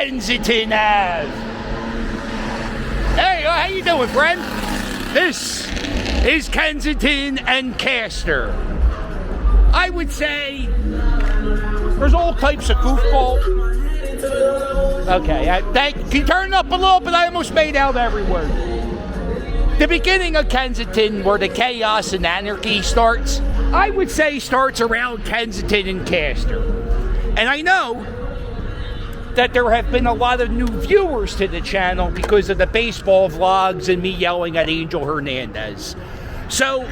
Kensington Ave. Hey, how you doing, friend? This is Kensington and Castor. I would say there's all types of goofball. Okay, can you turn it up a little bit? I almost made out every word. The beginning of Kensington, where the chaos and anarchy starts, I would say starts around Kensington and Castor. And I know that there have been a lot of new viewers to the channel because of the baseball vlogs and me yelling at Angel Hernandez. So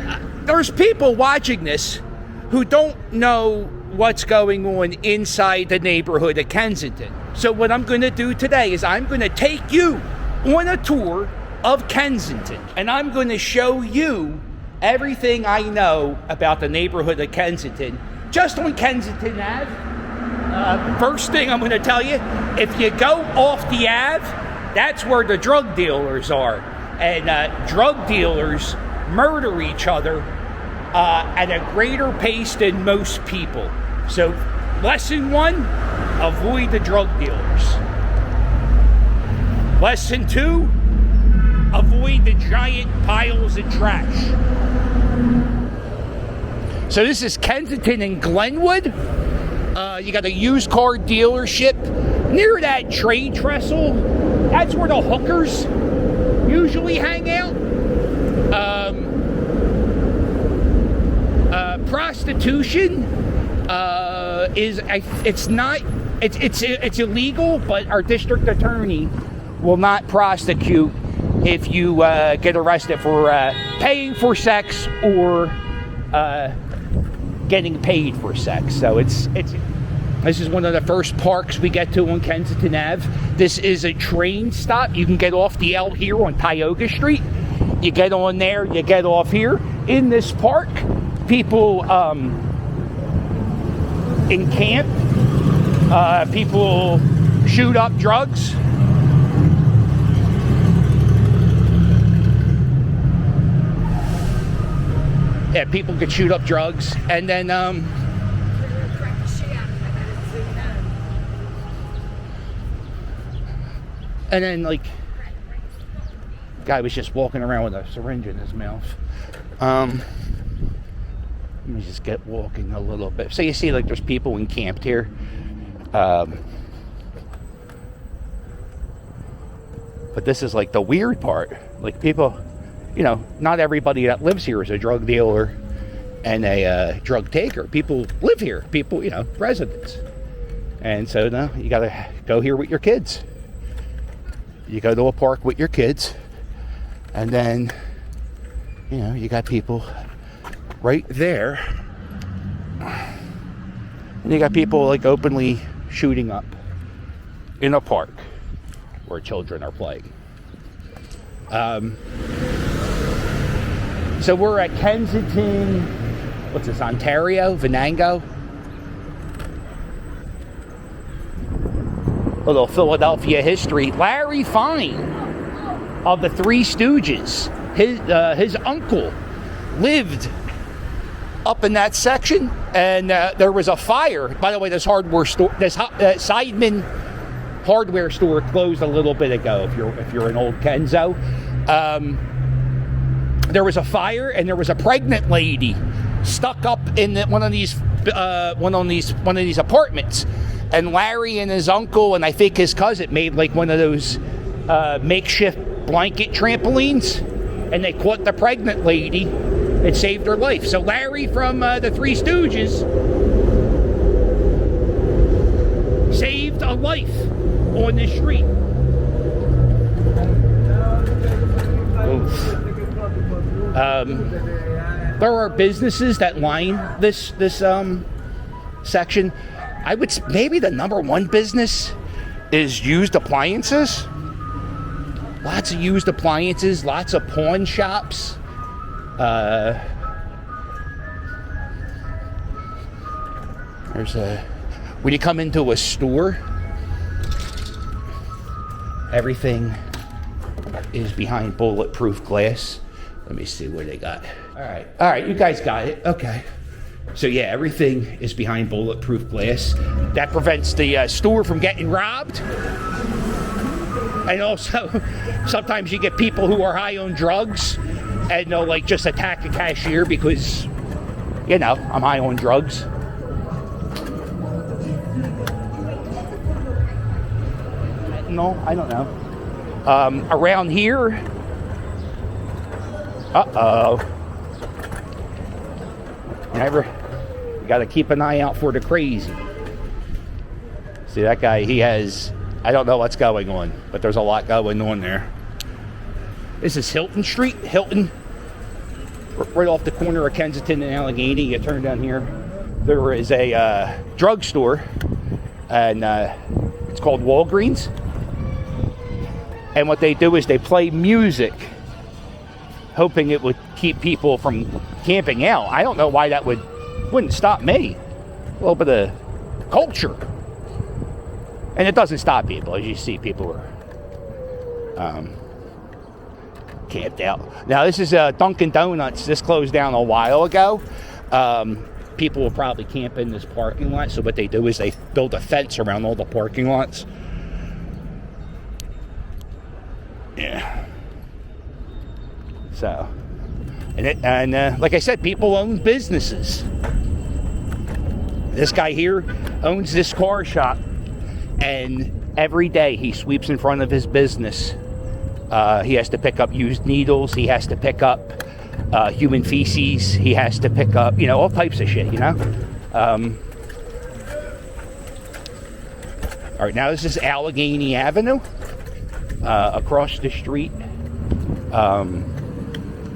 there's people watching this who don't know what's going on inside the neighborhood of Kensington. So what I'm going to do today is I'm going to take you on a tour of Kensington, and I'm going to show you everything I know about the neighborhood of Kensington, just on Kensington Ave. First thing I'm going to tell you, if you go off the Ave, that's where the drug dealers are, and drug dealers murder each other at a greater pace than most people. So, lesson 1, avoid the drug dealers. Lesson 2, avoid the giant piles of trash. So this is Kensington and Glenwood. You got a used car dealership near that train trestle. That's where the hookers usually hang out. Prostitution it's illegal, but our district attorney will not prosecute if you get arrested for paying for sex or getting paid for sex. So this is one of the first parks we get to on Kensington Ave. This is a train stop. You can get off the L here on Tioga Street. You get on there, you get off here. In this park, people encamp, people shoot up drugs. Yeah, people could shoot up drugs, and then like, guy was just walking around with a syringe in his mouth. Let me just get walking a little bit. So you see, like, there's people encamped here. But this is like the weird part. Like, people, not everybody that lives here is a drug dealer and a drug taker. People live here. People, residents. And so now you gotta go here with your kids. You go to a park with your kids, and then, you got people right there. And you got people, like, openly shooting up in a park where children are playing. So we're at Kensington, what's this, Ontario, Venango? A little Philadelphia history. Larry Fine of the Three Stooges, his uncle lived up in that section, and there was a fire. By the way, this hardware store, this Seidman hardware store closed a little bit ago. If you're an old Kenzo, there was a fire, and there was a pregnant lady stuck up in one of these apartments. And Larry and his uncle, and I think his cousin, made like one of those makeshift blanket trampolines, and they caught the pregnant lady. It saved her life. So Larry from the Three Stooges saved a life on the street. There are businesses that line this section. I would maybe the number one business is used appliances. Lots of used appliances, lots of pawn shops. When you come into a store, everything is behind bulletproof glass. Let me see what they got. All right, you guys got it. Okay. So yeah, everything is behind bulletproof glass. That prevents the store from getting robbed. And also, sometimes you get people who are high on drugs and they'll like just attack a cashier because, you know, I'm high on drugs. No, I don't know. Around here, you gotta keep an eye out for the crazy. See that guy, he has, I don't know what's going on, but there's a lot going on there. This is Hilton Street, right off the corner of Kensington and Allegheny. You turn down here, there is a drugstore, and it's called Walgreens. And what they do is they play music, hoping it would keep people from camping out. I don't know why that wouldn't stop me. A little bit of culture. And it doesn't stop people. As you see, people are camped out. Now, this is Dunkin' Donuts. This closed down a while ago. People will probably camp in this parking lot. So what they do is they build a fence around all the parking lots. Yeah. So, and like I said, people own businesses. This guy here owns this car shop, and every day he sweeps in front of his business. He has to pick up used needles. He has to pick up human feces. He has to pick up, you know, all types of shit, you know. All right, now this is Allegheny Avenue. Across the street,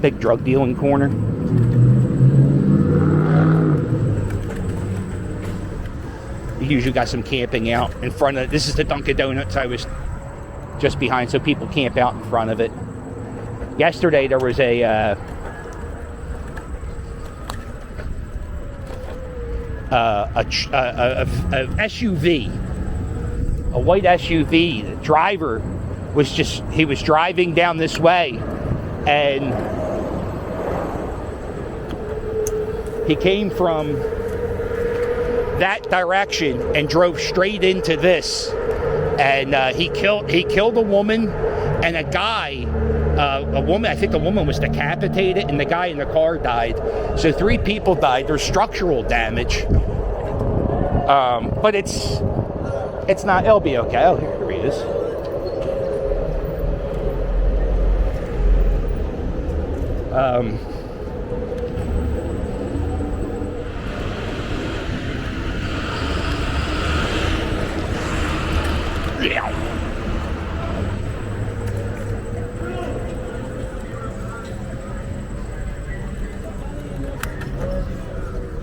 big drug dealing corner. You usually got some camping out in front of, this is the Dunkin' Donuts I was just behind, so people camp out in front of it. Yesterday there was a SUV, a white SUV. The driver he was driving down this way, and he came from that direction and drove straight into this, and he killed a woman and a guy. A woman, I think the woman was decapitated, and the guy in the car died. So 3 people died. There's structural damage, but it's not. It'll be okay. Oh, here he is.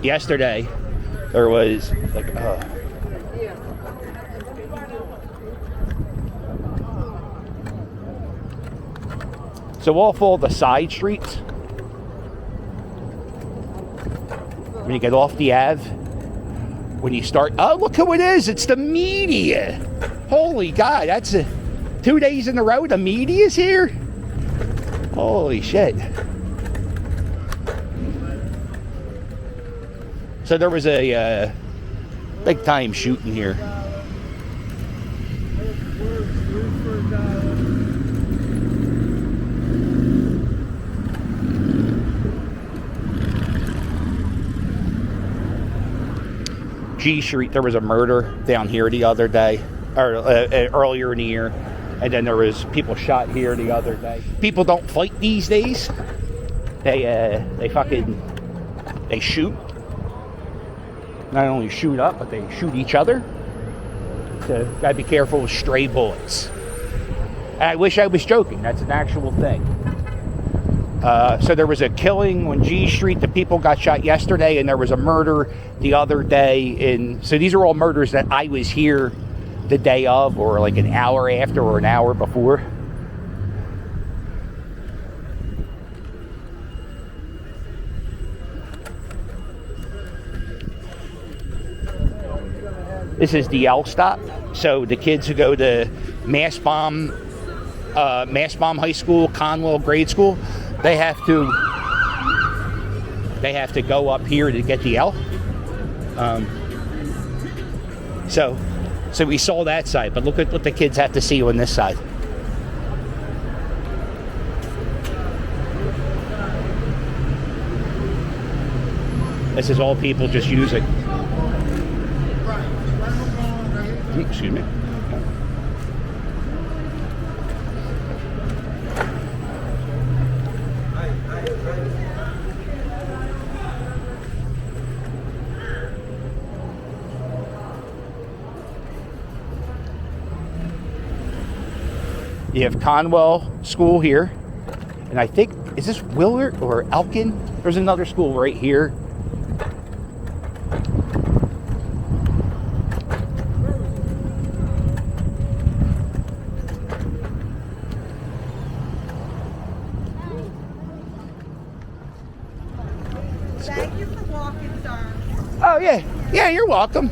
Yesterday, there was like so off all the side streets, when you get off the Ave, when you start, oh, look who it is, it's the media. Holy God, that's 2 days in a row the media's here. Holy shit. So there was a big time shooting here. G Street, there was a murder down here the other day, or earlier in the year, and then there was people shot here the other day. People don't fight these days. They shoot. Not only shoot up, but they shoot each other. So gotta be careful with stray bullets. And I wish I was joking. That's an actual thing. So there was a killing on G Street. The people got shot yesterday, and there was a murder the other day. So these are all murders that I was here the day of, or like an hour after, or an hour before. This is the L stop. So the kids who go to Mastbaum High School, Conwell Grade School, they have to They have to go up here to get the L. So we saw that side, but look at what the kids have to see on this side. This is all people just using. Excuse me. You have Conwell School here, and I think, is this Willard or Elkin? There's another school right here. Thank you for walking, sir. Oh, yeah. Yeah, you're welcome.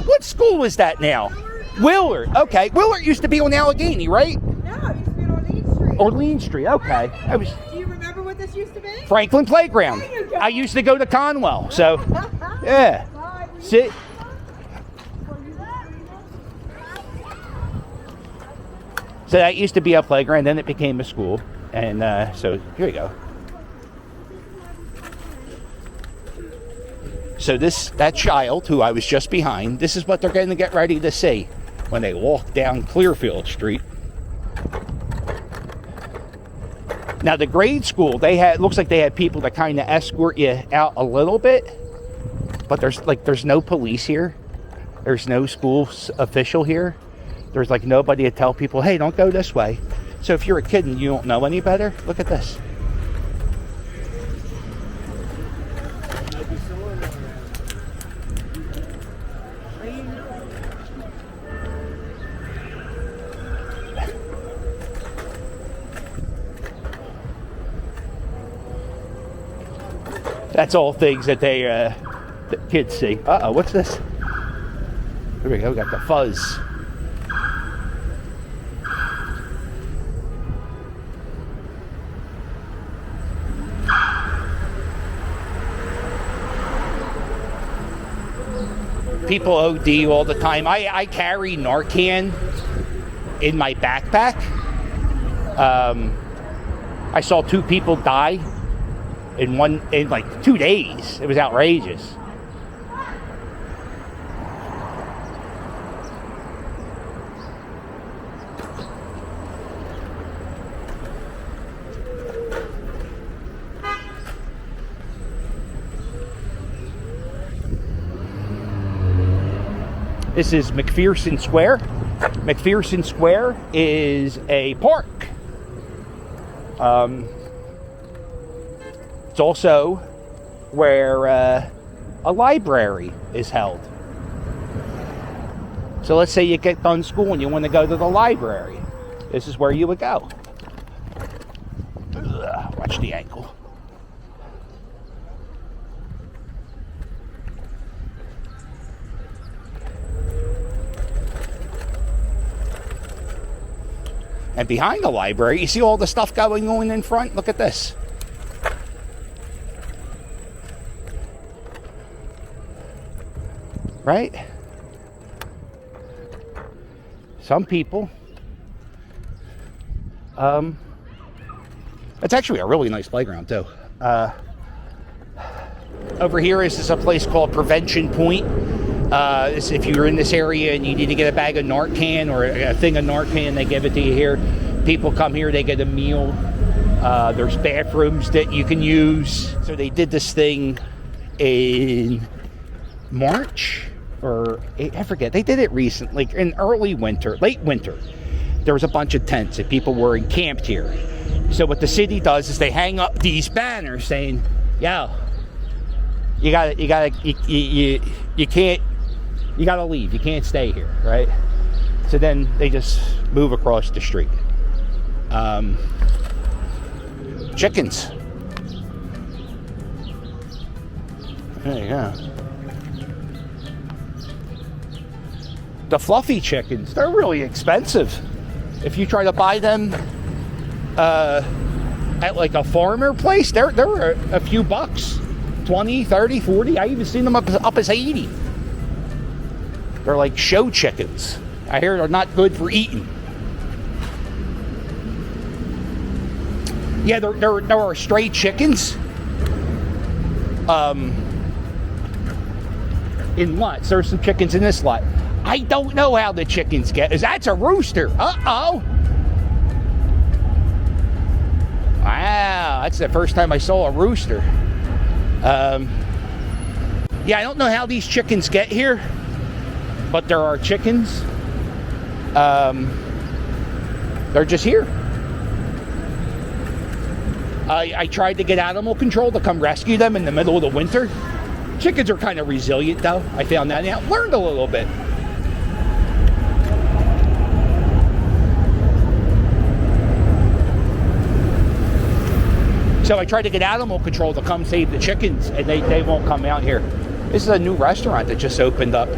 What school is that now? Willard. Okay. Willard used to be on Allegheny, right? No, it used to be on Lean Street. Or Lean Street. Okay. I was Do you remember what this used to be? Franklin Playground. There you go. I used to go to Conwell. So, yeah. Sit. So that used to be a playground, then it became a school. And so here you go. So that child who I was just behind, this is what they're going to get ready to see when they walk down Clearfield Street. Now the grade school, looks like they had people that kind of escort you out a little bit, but there's no police here. There's no school official here. There's like nobody to tell people, hey, don't go this way. So if you're a kid and you don't know any better, look at this. That's all things that the kids see. Uh-oh, what's this? Here we go, we got the fuzz. People OD all the time. I carry Narcan in my backpack. I saw 2 people die in like 2 days. It was outrageous. This is McPherson Square. McPherson Square is a park. It's also where a library is held. So let's say you get done school and you want to go to the library. This is where you would go. Ugh, watch the ankle. And behind the library, you see all the stuff going on in front? Look at this. Right? Some people. It's actually a really nice playground, too. Over here is a place called Prevention Point. If you're in this area and you need to get a bag of Narcan or a thing of Narcan, they give it to you here. People come here, they get a meal. There's bathrooms that you can use. So they did this thing in March, or I forget. They did it recently, in early winter, late winter. There was a bunch of tents that people were encamped here. So what the city does is they hang up these banners saying, yo, you can't leave. You can't stay here, right? So then they just move across the street. Chickens. There you go. The fluffy chickens, they're really expensive. If you try to buy them at like a farmer place, they're a few bucks. 20, 30, 40. I even seen them up as 80. They're like show chickens. I hear they're not good for eating. Yeah, there are stray chickens. In lots. There's some chickens in this lot. I don't know how the chickens get. That's a rooster. Uh-oh. Wow, that's the first time I saw a rooster. Yeah, I don't know how these chickens get here, but there are chickens. They're just here. I tried to get animal control to come rescue them in the middle of the winter. Chickens are kind of resilient, though. I found that out. Learned a little bit. So I tried to get animal control to come save the chickens, and they won't come out here. This is a new restaurant that just opened up.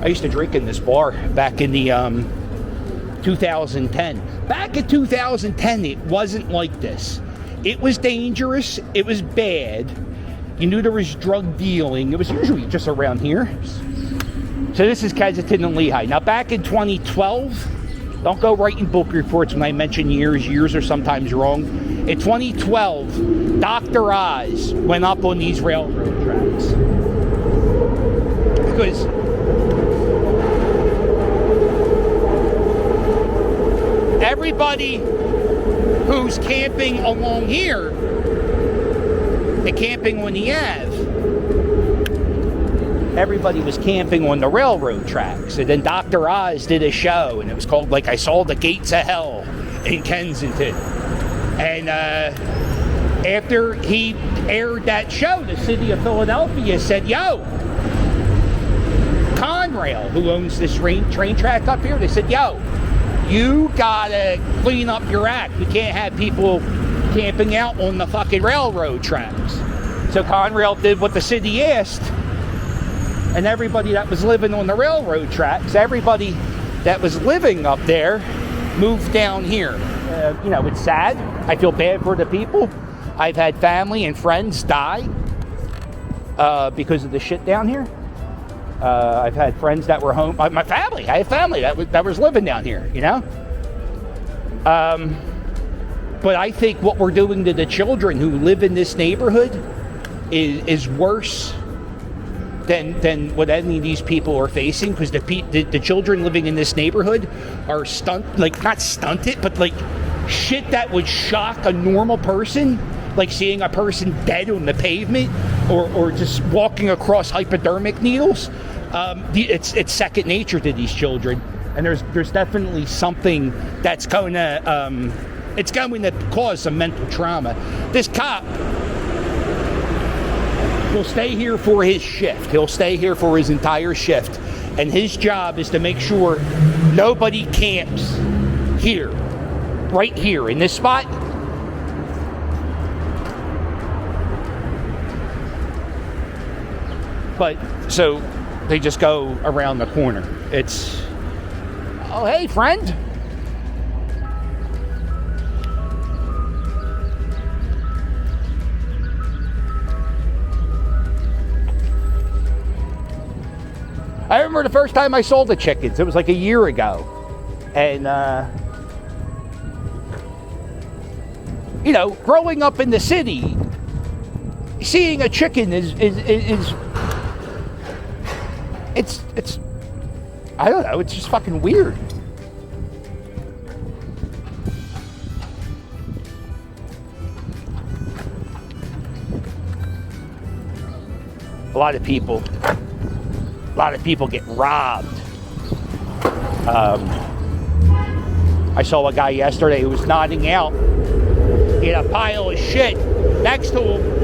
I used to drink in this bar back in the 2010. Back in 2010, it wasn't like this. It was dangerous. It was bad. You knew there was drug dealing. It was usually just around here. So this is Kensington and Lehigh. Now back in 2012, don't go writing book reports when I mention years. Years are sometimes wrong. In 2012, Dr. Oz went up on these railroad tracks. Because everybody who's camping along here, the camping on the Ave, everybody was camping on the railroad tracks. And then Dr. Oz did a show, and it was called, like, I Saw the Gates of Hell in Kensington. And after he aired that show, the city of Philadelphia said, yo, Conrail, who owns this train track up here, they said, yo, you gotta clean up your act. We can't have people camping out on the fucking railroad tracks. So Conrail did what the city asked, and everybody that was living on the railroad tracks, everybody that was living up there moved down here. You know, it's sad. I feel bad for the people. I've had family and friends die because of the shit down here. I've had friends that were home. My family. I have family that was living down here, you know? But I think what we're doing to the children who live in this neighborhood is worse than what any of these people are facing, because the children living in this neighborhood are not stunted, but like shit that would shock a normal person, like seeing a person dead on the pavement or just walking across hypodermic needles. It's second nature to these children, and there's definitely something that's going to it's going to cause some mental trauma. This cop will stay here for his shift. He'll stay here for his entire shift, and his job is to make sure nobody camps here, right here in this spot. But so they just go around the corner. It's, oh, hey, friend. I remember the first time I saw the chickens. It was like a year ago. And, you know, growing up in the city, seeing a chicken is it's I don't know, it's just fucking weird. A lot of people get robbed. I saw a guy yesterday who was nodding out in a pile of shit next to him.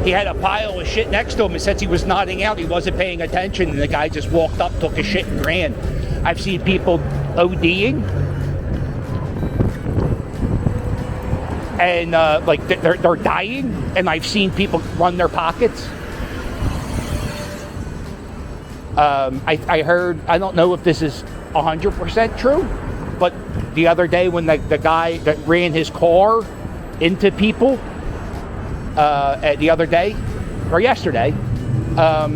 He had a pile of shit next to him, and since he was nodding out, he wasn't paying attention, and the guy just walked up, took his shit, and ran. I've seen people ODing, and like they're dying, and I've seen people run their pockets. I heard, I don't know if this is 100% true, but the other day when the guy that ran his car into people the other day or yesterday. I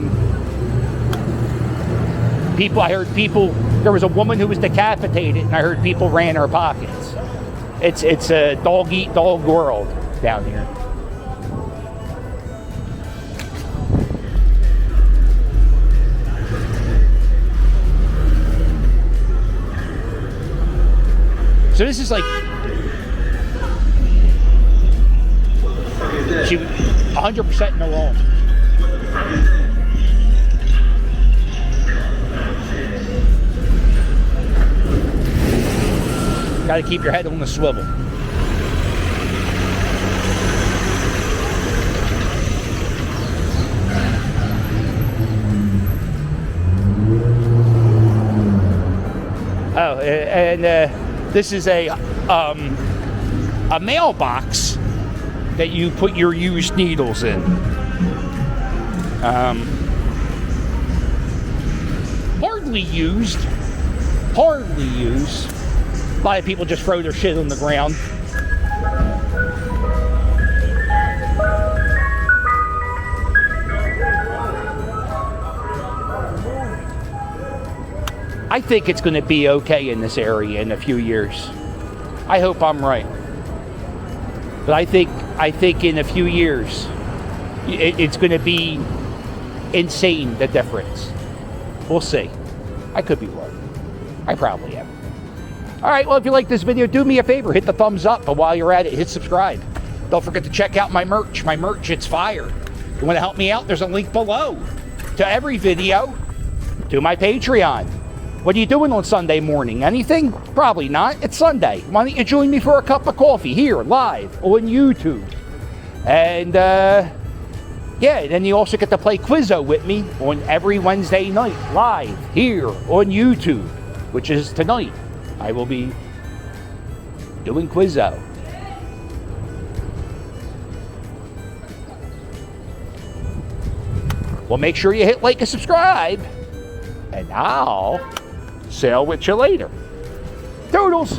heard people. There was a woman who was decapitated, and I heard people ran her pockets. It's a dog eat dog world down here. So this is like she 100% in the wrong. Got to keep your head on the swivel. Oh, and this is a mailbox that you put your used needles in. Hardly used. Hardly used. A lot of people just throw their shit on the ground. I think it's going to be okay in this area in a few years. I hope I'm right. But I think in a few years, it's going to be insane, the difference. We'll see. I could be wrong. I probably am. All right, well, if you like this video, do me a favor. Hit the thumbs up. But while you're at it, hit subscribe. Don't forget to check out my merch. My merch, it's fire. If you want to help me out, there's a link below to every video to my Patreon. What are you doing on Sunday morning? Anything? Probably not. It's Sunday. Why don't you join me for a cup of coffee here, live, on YouTube? And, yeah, then you also get to play Quizzo with me on every Wednesday night, live, here, on YouTube, which is tonight. I will be doing Quizzo. Well, make sure you hit like and subscribe. And I'll sail with you later. Toodles!